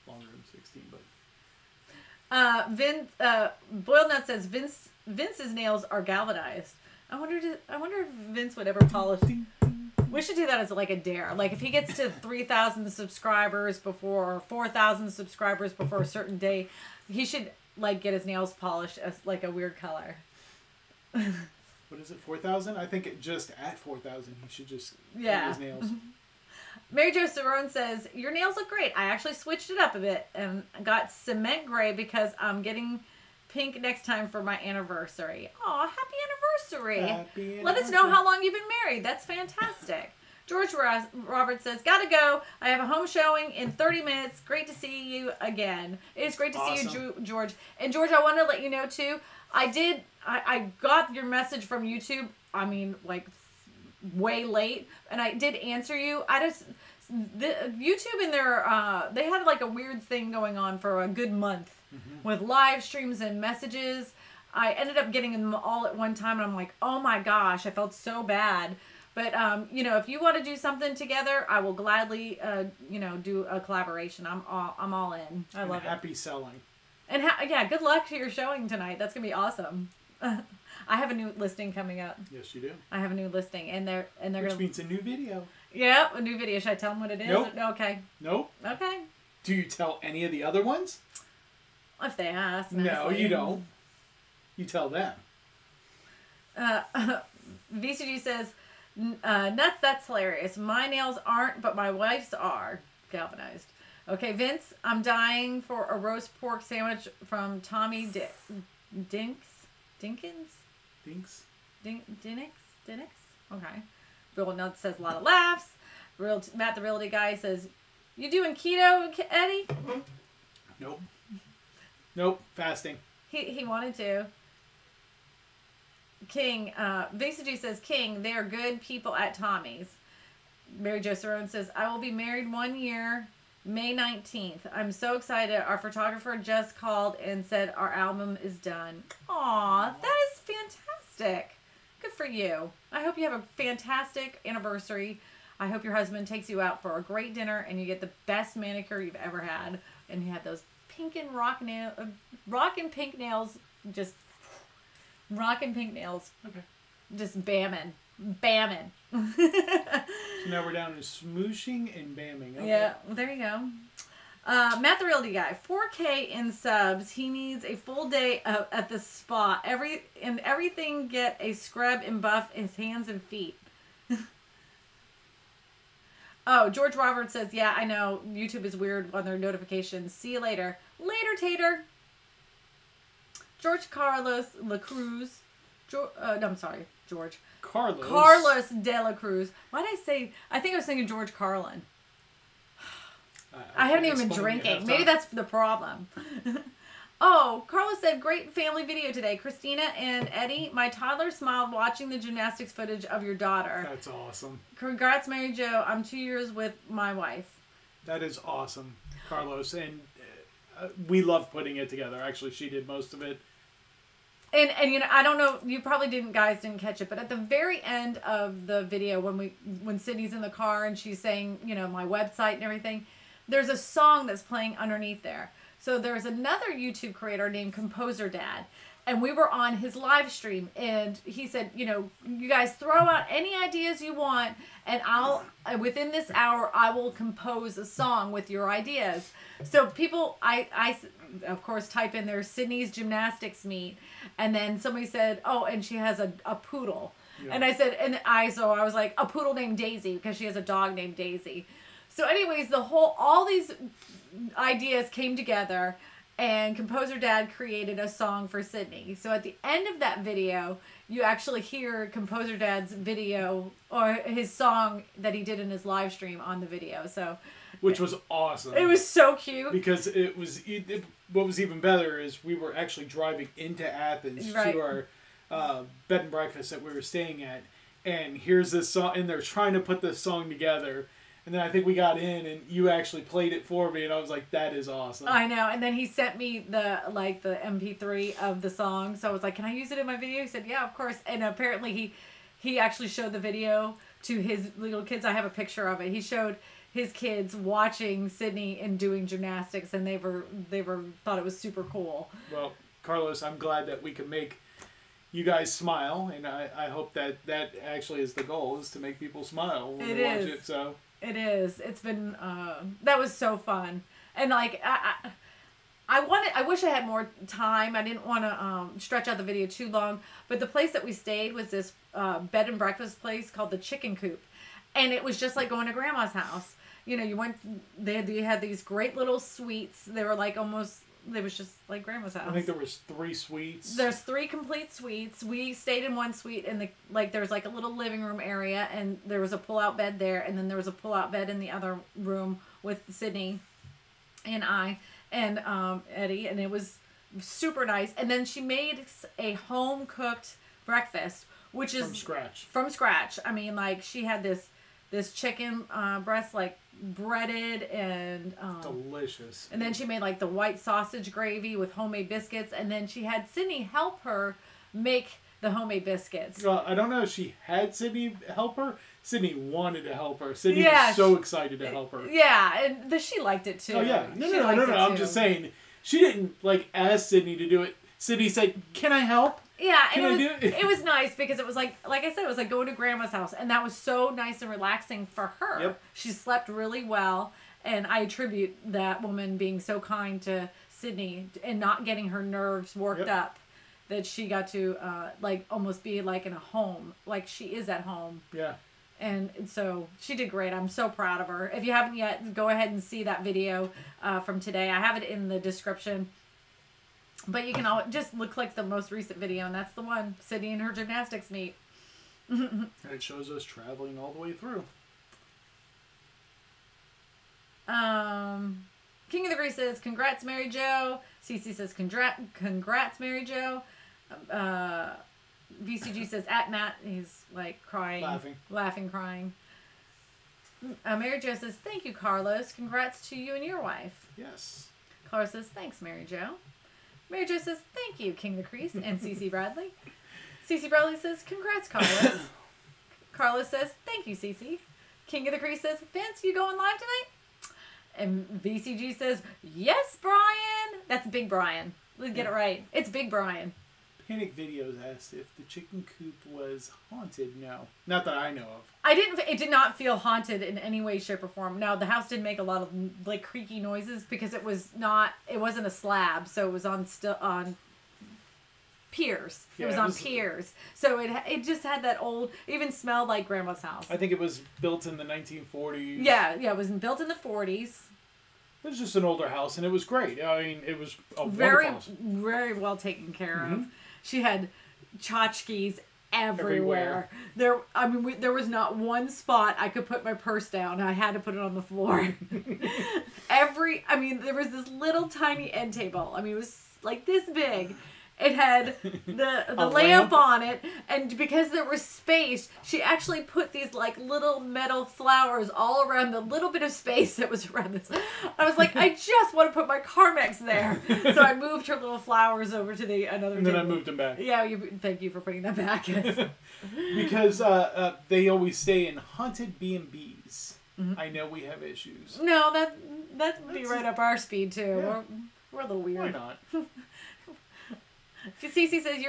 longer than 16, but Boilnut says Vince's nails are galvanized. I wonder if Vince would ever polish. We should do that as like a dare. Like if he gets to 3,000 subscribers before, or 4,000 subscribers before a certain day, he should like get his nails polished as like a weird color. What is it, 4,000? I think just at 4,000 he should just get his nails. Mary Jo Cerrone says, your nails look great. I actually switched it up a bit and got cement gray because I'm getting pink next time for my anniversary. Aw, happy anniversary. Let us know how long you've been married. That's fantastic. George Robert says, gotta go. I have a home showing in 30 minutes. Great to see you again. It's great to see you, George. And George, I want to let you know too, I got your message from YouTube. I mean, like way late, and I did answer you. YouTube and they had like a weird thing going on for a good month with live streams and messages. I ended up getting them all at one time, and I'm like, oh my gosh, I felt so bad. But if you want to do something together, I will gladly do a collaboration. I'm all in. I love it. Happy selling. And good luck to your showing tonight. That's gonna be awesome. I have a new listing coming up. Yes, you do. I have a new listing, and they're which means a new video. Yeah, a new video. Should I tell them what it is? Nope. Okay. Nope. Okay. Do you tell any of the other ones? If they ask. No, you don't. You tell them. VCG says, nuts, that's hilarious. My nails aren't, but my wife's are. Galvanized. Okay, Vince, I'm dying for a roast pork sandwich from Tommy Dinkins? Dinnix? Okay. Bill Nuts says a lot of laughs. Matt the Realty Guy says, you doing keto, Eddie? Nope. Fasting. He wanted to. King, VCG says, King, they are good people at Tommy's. Mary Jo Cerrone says, I will be married 1 year, May 19th. I'm so excited. Our photographer just called and said our album is done. Aw, that is fantastic. Good for you. I hope you have a fantastic anniversary. I hope your husband takes you out for a great dinner and you get the best manicure you've ever had. And you have those pink and rockin' pink nails. Just rockin' pink nails. Okay. Just bamming. So now we're down to smooshing and bamming. Okay. Yeah, there you go. Matt the Realty Guy, 4K in subs. He needs a full day at the spa. Everything get a scrub and buff his hands and feet. Oh, George Roberts says, yeah, I know. YouTube is weird on their notifications. See you later. Later, Tater. George Carlos La Cruz. I'm sorry, George. Carlos de la Cruz. Why did I say? I think I was thinking George Carlin. I haven't even been drinking. Maybe that's the problem. Oh, Carlos said, great family video today. Kristina and Eddie, my toddler smiled watching the gymnastics footage of your daughter. That's awesome. Congrats, Mary Jo. I'm 2 years with my wife. That is awesome, Carlos. And we love putting it together. Actually, she did most of it. And I don't know, you probably didn't catch it, but at the very end of the video, when Sydney's in the car and she's saying, my website and everything, there's a song that's playing underneath there. So there's another YouTube creator named Composer Dad, and we were on his live stream, and he said, you guys throw out any ideas you want, and within this hour, I will compose a song with your ideas. So people, I of course, type in there Sydney's gymnastics meet, and then somebody said, oh, and she has a poodle. Yeah. And I said, so I was like, a poodle named Daisy, because she has a dog named Daisy. So anyways, all these ideas came together, and Composer Dad created a song for Sydney. So at the end of that video, you actually hear Composer Dad's video, or his song that he did in his live stream on the video. So, which was awesome. It was so cute. Because what was even better is we were actually driving into Athens to our bed and breakfast that we were staying at, and here's this song, and they're trying to put this song together, And then I think we got in and you actually played it for me and I was like, that is awesome. I know. And then he sent me the MP3 of the song. So I was like, can I use it in my video? He said, yeah, of course. And apparently he actually showed the video to his little kids. I have a picture of it. He showed his kids watching Sydney and doing gymnastics, and they thought it was super cool. Well, Carlos, I'm glad that we could make you guys smile, and I hope that actually is the goal, is to make people smile when they watch it. So it is. It's been that was so fun, and like I wish I had more time. I didn't want to stretch out the video too long, but the place that we stayed was this bed and breakfast place called the Chicken Coop, and it was just like going to Grandma's house. You know, you went. They had these great little suites. They were like almost. It was just like Grandma's house. I think there was 3 suites. There's 3 complete suites. We stayed in one suite, and there was like a little living room area, and there was a pull-out bed there, and then there was a pull-out bed in the other room with Sydney, and I, and Eddie, and it was super nice. And then she made a home-cooked breakfast, which is from scratch. I mean, like she had this chicken breast, like breaded and delicious. And then she made like the white sausage gravy with homemade biscuits, and then she had Sydney help her make the homemade biscuits. Well, I don't know if she had Sydney help her. Sydney wanted to help her. Sydney was so excited to help her. Yeah, and she liked it too. Oh yeah, no. I'm just saying, she didn't like ask Sydney to do it. Sydney said, "Can I help?" Yeah, and it was nice because it was like I said, it was like going to Grandma's house, and that was so nice and relaxing for her. Yep. She slept really well, and I attribute that woman being so kind to Sydney and not getting her nerves worked up, that she got to like almost be like in a home, like she is at home. Yeah. And so she did great. I'm so proud of her. If you haven't yet, go ahead and see that video from today. I have it in the description. But you can just click the most recent video, and that's the one. Sydney and her gymnastics meet. And it shows us traveling all the way through. King of the Grease says, congrats, Mary Jo. Cece says, congrats, Mary Jo. VCG says, at Matt. He's like crying. Laughing, crying. Mary Jo says, thank you, Carlos. Congrats to you and your wife. Yes. Carlos says, thanks, Mary Jo. Mary Jo says, thank you, King of the Crease, and Cece Bradley. Cece Bradley says, congrats, Carlos. Carlos says, thank you, Cece. King of the Crease says, Vince, you going live tonight? And VCG says, yes, Brian. That's Big Brian. Let's get it right. It's Big Brian. Panic Videos asked if the chicken coop was haunted. No. Not that I know of. It did not feel haunted in any way, shape, or form. Now, the house did make a lot of like creaky noises because it wasn't a slab, so it was on piers. Yeah, it was on piers. So it just had that old, even smelled like Grandma's house. I think it was built in the 1940s. Yeah, it was built in the 40s. It was just an older house, and it was great. I mean, it was a very, wonderful house. Very well taken care of. She had tchotchkes everywhere. There was not one spot I could put my purse down. I had to put it on the floor. There was this little tiny end table. I mean, it was like this big. It had the lamp on it, and because there was space, she actually put these like little metal flowers all around the little bit of space that was around this. I was like, I just want to put my Carmex there, so I moved her little flowers over to another. And then I moved them back. Yeah, thank you for putting that back. Because they always stay in haunted B&Bs. I know we have issues. No, that would be right up our speed too. Yeah. We're a little weird. Why not? Cece says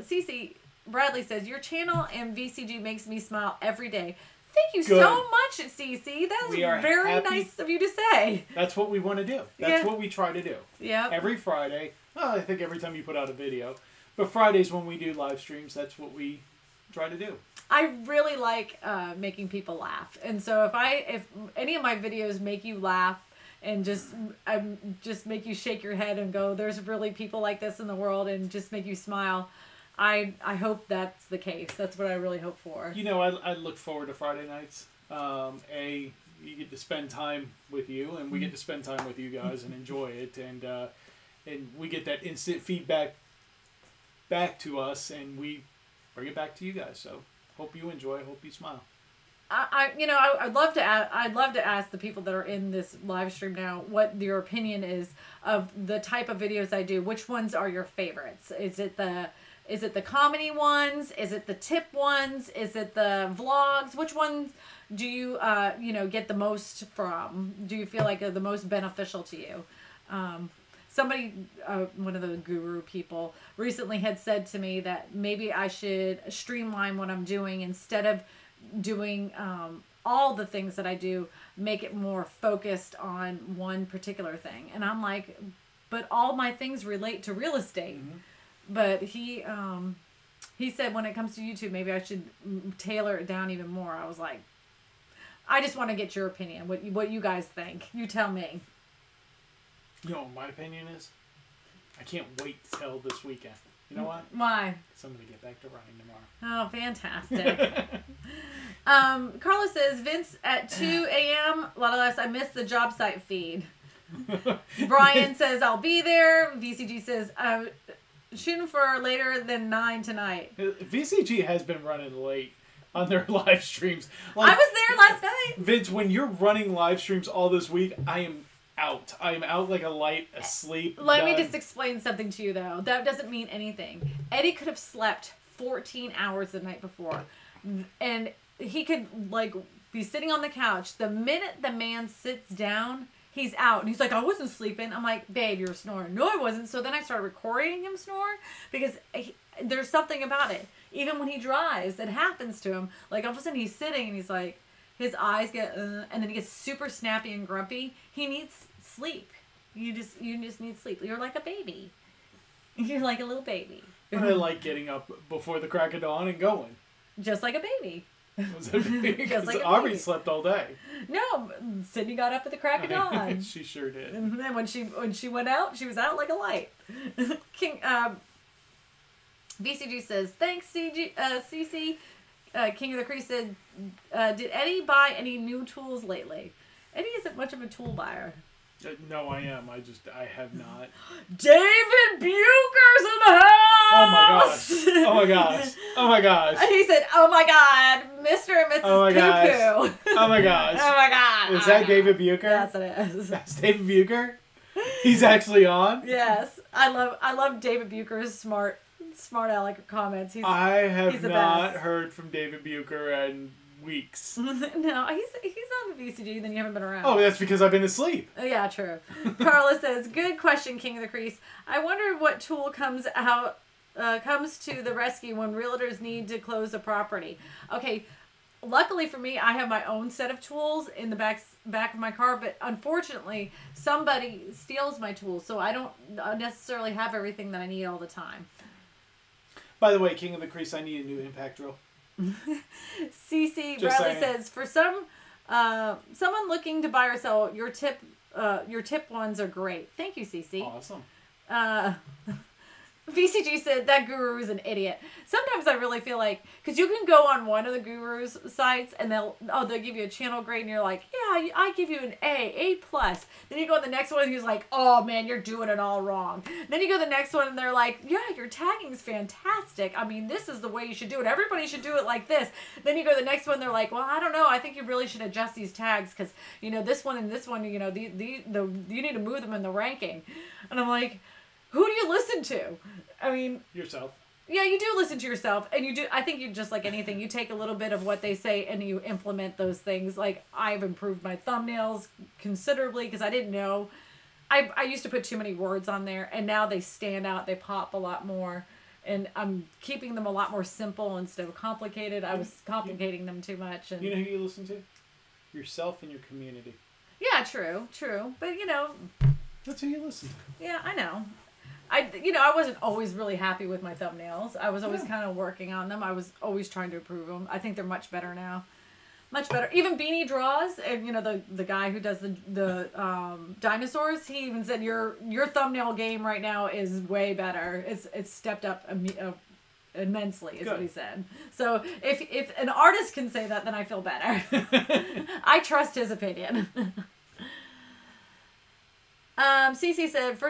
Cece Bradley says your channel and VCG makes me smile every day. Thank you so much, Cece. That was very nice of you to say. That's what we want to do. That's what we try to do. Yeah. Every Friday. Well, I think every time you put out a video, but Fridays when we do live streams, that's what we try to do. I really like making people laugh, and so if any of my videos make you laugh and just make you shake your head and go, there's really people like this in the world, and just make you smile, I hope that's the case. That's what I really hope for. You know, I look forward to Friday nights. You get to spend time with you, and we get to spend time with you guys and enjoy it, and we get that instant feedback back to us, and we bring it back to you guys. So hope you enjoy. Hope you smile. I'd love to ask the people that are in this live stream now what your opinion is of the type of videos I do. Which ones are your favorites? Is it the comedy ones? Is it the tip ones? Is it the vlogs? Which ones do you get the most from? Do you feel like are the most beneficial to you? Somebody, one of the guru people recently had said to me that maybe I should streamline what I'm doing instead of doing all the things that I do, make it more focused on one particular thing. And I'm like, but all my things relate to real estate. Mm-hmm. But he said when it comes to YouTube, maybe I should tailor it down even more. I was like, I just want to get your opinion. What you guys think? You tell me. You know what my opinion is? I can't wait till this weekend. You know why? Why? So I'm going to get back to running tomorrow. Oh, fantastic. Carlos says, Vince, at 2 a.m., I missed the job site feed. Brian says, I'll be there. VCG says, shooting for later than 9 tonight. VCG has been running late on their live streams. Like, I was there last night. Vince, when you're running live streams all this week, I am out like a light, asleep. Let me just explain something to you, though. That doesn't mean anything. Eddie could have slept 14 hours the night before. And he could, be sitting on the couch. The minute the man sits down, he's out. And he's like, I wasn't sleeping. I'm like, babe, you were snoring. No, I wasn't. So then I started recording him snore because there's something about it. Even when he drives, it happens to him. Like, all of a sudden he's sitting and he's like, his eyes get, and then he gets super snappy and grumpy. He needs sleep. You just need sleep. You're like a baby. You're like a little baby. But I like getting up before the crack of dawn and going. Just like a baby. Just like Aubrey slept all day. No, Sydney got up at the crack of dawn. She sure did. And then when she went out, she was out like a light. VCG says, thanks, CC. King of the Creek said, did Eddie buy any new tools lately? Eddie isn't much of a tool buyer. No, I am. I have not. David Bucher's in the house! Oh my gosh. Oh my gosh. Oh my gosh. He said, oh my god, Mr. and Mrs. Oh my gosh. Poo-Poo. Oh my gosh. Oh my god. Is that David Bucher? Yes, it is. That's David Bucher? He's actually on? Yes. I love David Bucher's smart aleck comments. I have not heard from David Bucher in weeks. No, he's on the VCG, then you haven't been around. Oh, that's because I've been asleep. Oh, yeah, true. Carla says, good question, King of the Crease. I wonder what tool comes to the rescue when realtors need to close a property. Okay, luckily for me, I have my own set of tools in the back of my car, but unfortunately, somebody steals my tools, so I don't necessarily have everything that I need all the time. By the way, King of the Crease, I need a new impact drill. CC Bradley says, for someone looking to buy or sell, your tip ones are great. Thank you, CC. Awesome. VCG said that guru is an idiot. Sometimes I really feel like, because you can go on one of the guru's sites and they'll give you a channel grade and you're like, yeah, I give you an A+. Then you go on the next one and he's like, oh man, you're doing it all wrong. Then you go to the next one and they're like, yeah, your tagging is fantastic. I mean, this is the way you should do it. Everybody should do it like this. Then you go to the next one and they're like, well, I don't know. I think you really should adjust these tags because, this one and this one, you need to move them in the ranking. And I'm like, who do you listen to? I mean... Yourself. Yeah, you do listen to yourself. And you do... I think you just like anything. You take a little bit of what they say and you implement those things. Like, I've improved my thumbnails considerably because I didn't know. I used to put too many words on there. And now they stand out. They pop a lot more. And I'm keeping them a lot more simple instead of complicated. I was complicating them too much. And you know who you listen to? Yourself and your community. Yeah, true. But, That's who you listen to. Yeah, I know. I wasn't always really happy with my thumbnails. I was always kind of working on them. I was always trying to improve them. I think they're much better now. Much better. Even Beanie Draws, and the guy who does the dinosaurs, he even said your thumbnail game right now is way better. It's stepped up immensely, is what he said. So if an artist can say that, then I feel better. I trust his opinion. CC said,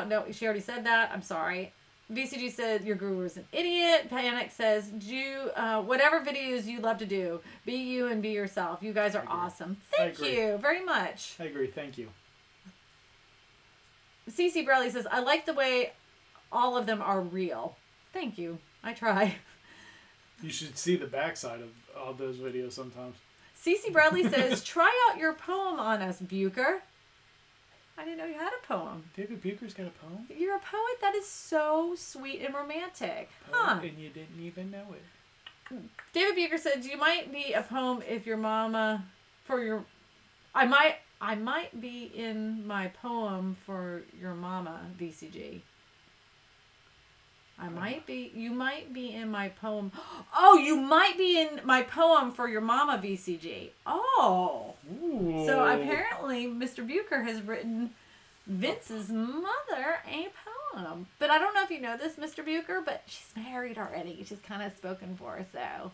no, she already said that. I'm sorry. VCG said your guru is an idiot. Panic says do whatever videos you love to do. Be you and be yourself. You guys are awesome. Thank you very much. I agree. Thank you. CC Bradley says I like the way all of them are real. Thank you. I try. You should see the backside of all those videos sometimes. CC Bradley says try out your poem on us, Bucher. I didn't know you had a poem. David Bucher's got a poem? You're a poet? That is so sweet and romantic. Poet and you didn't even know it. David Bucher said, you might be a poem if your mama... I might be in my poem for your mama, VCG. You might be in my poem. Oh, you might be in my poem for your mama, VCG. Oh. Ooh. So apparently Mr. Bucher has written Vince's mother a poem. But I don't know if you know this, Mr. Bucher, but she's married already. She's kind of spoken for, so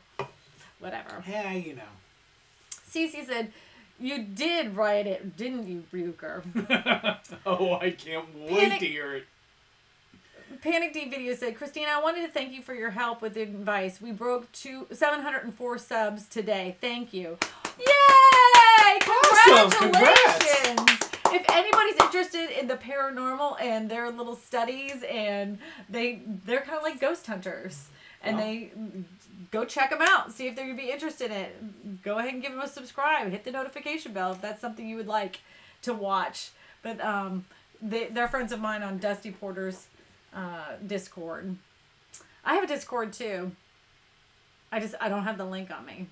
whatever. Yeah, you know. Cece said, you did write it, didn't you, Bucher? Oh, I can't wait to hear it. Panic D Video said, Kristina, I wanted to thank you for your help with the advice. We broke 704 subs today. Thank you. Yay! Congratulations! Awesome. Congrats! If anybody's interested in the paranormal and their little studies, and they're kind of like ghost hunters, and they go check them out. See if they'd be interested in it. Go ahead and give them a subscribe. Hit the notification bell if that's something you would like to watch. But they're friends of mine on Dusty Porter's Discord. I have a Discord too. I don't have the link on me.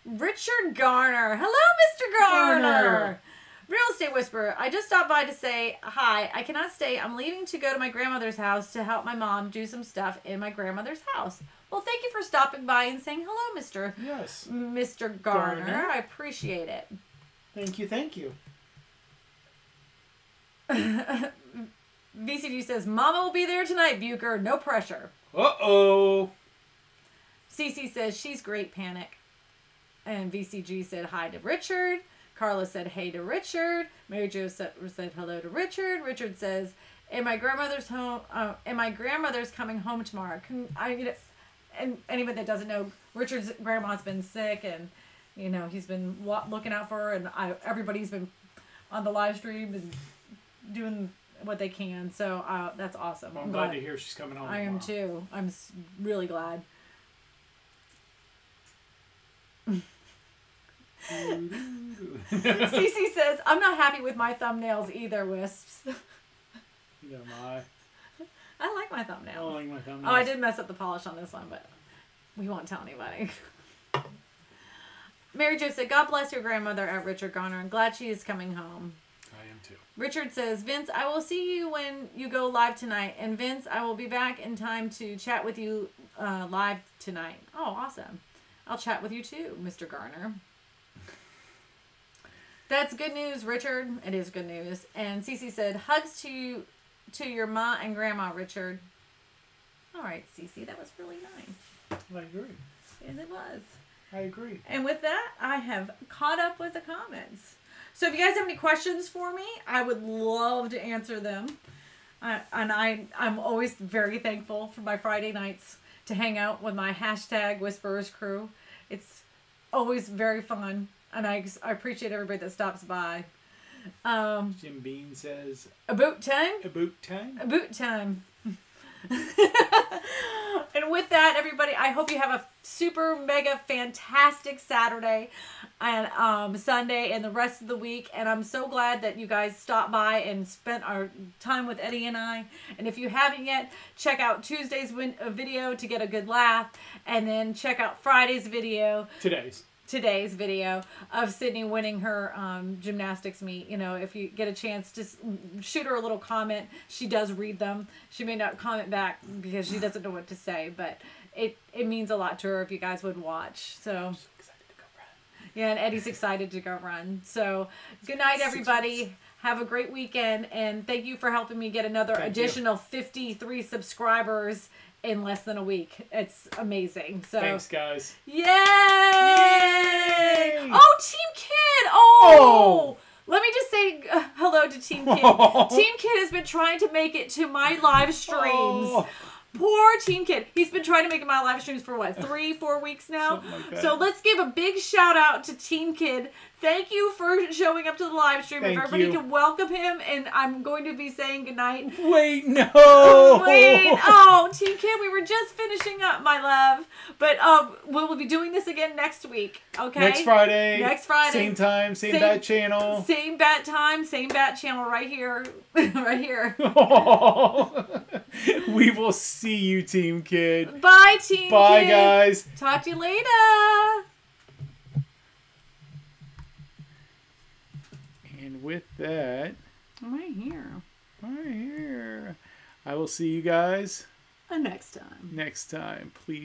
Richard Garner. Hello, Mr. Garner. Real Estate Whisperer. I just stopped by to say hi. I cannot stay. I'm leaving to go to my grandmother's house to help my mom do some stuff in my grandmother's house. Well, thank you for stopping by and saying hello, Mr. Garner. I appreciate it. Thank you. Thank you. VCG says, Mama will be there tonight, Bucher. No pressure. Uh-oh. CC says, she's great, Panic. And VCG said hi to Richard. Carla said hey to Richard. Mary Jo said hello to Richard. Richard says, and my grandmother's coming home tomorrow. And anybody that doesn't know, Richard's grandma's been sick, and he's been looking out for her, and everybody's been on the live stream and doing what they can, so that's awesome. Well, I'm glad to hear she's coming home. I am too. I'm really glad. Cece says, I'm not happy with my thumbnails either, Wisps. Yeah, I like my thumbnails. I like my thumbnails. Oh, I did mess up the polish on this one, but we won't tell anybody. Mary Jo said, God bless your grandmother at Richard Garner. I'm glad she is coming home. I am too. Richard says, Vince, I will see you when you go live tonight. And Vince, I will be back in time to chat with you live tonight. Oh, awesome. I'll chat with you too, Mr. Garner. That's good news, Richard. It is good news. And Cece said, hugs to your ma and grandma, Richard. All right, Cece, that was really nice. I agree. And it was. I agree. And with that, I have caught up with the comments. So if you guys have any questions for me, I would love to answer them. I'm always very thankful for my Friday nights to hang out with my hashtag Whisperers crew. It's always very fun, and I appreciate everybody that stops by. Jim Bean says, About time? About time? About time. And with that, everybody, I hope you have a super mega fantastic Saturday and Sunday and the rest of the week. And I'm so glad that you guys stopped by and spent our time with Eddie and I. And if you haven't yet, check out Tuesday's video to get a good laugh, and then check out Friday's video. Today's video of Sydney winning her gymnastics meet. If you get a chance, just shoot her a little comment. She does read them. She may not comment back because she doesn't know what to say, but it means a lot to her if you guys would watch. So I'm so excited to go run. Yeah, and Eddie's excited to go run. So good night, everybody. Have a great weekend, and thank you for helping me get another additional 53 subscribers in less than a week. It's amazing. So thanks, guys. Yay! Oh, Team Kid! Oh! Let me just say hello to Team Kid. Team Kid has been trying to make it to my live streams, Poor Team Kid. He's been trying to make my live streams for what, 3-4 weeks now? Like so let's give a big shout out to Team Kid. Thank you for showing up to the live stream. If everybody can welcome him, and I'm going to be saying goodnight. Wait, no. Wait. Oh, Team Kid, we were just finishing up, my love. But we'll be doing this again next week. Okay. Next Friday. Same time, same bat channel. Same bat time, same bat channel right here. Right here. We will see you, Team Kid. Bye, Team Kid. Bye, guys. Talk to you later. And with that, I'm right here. Right here. I will see you guys Next time. Please.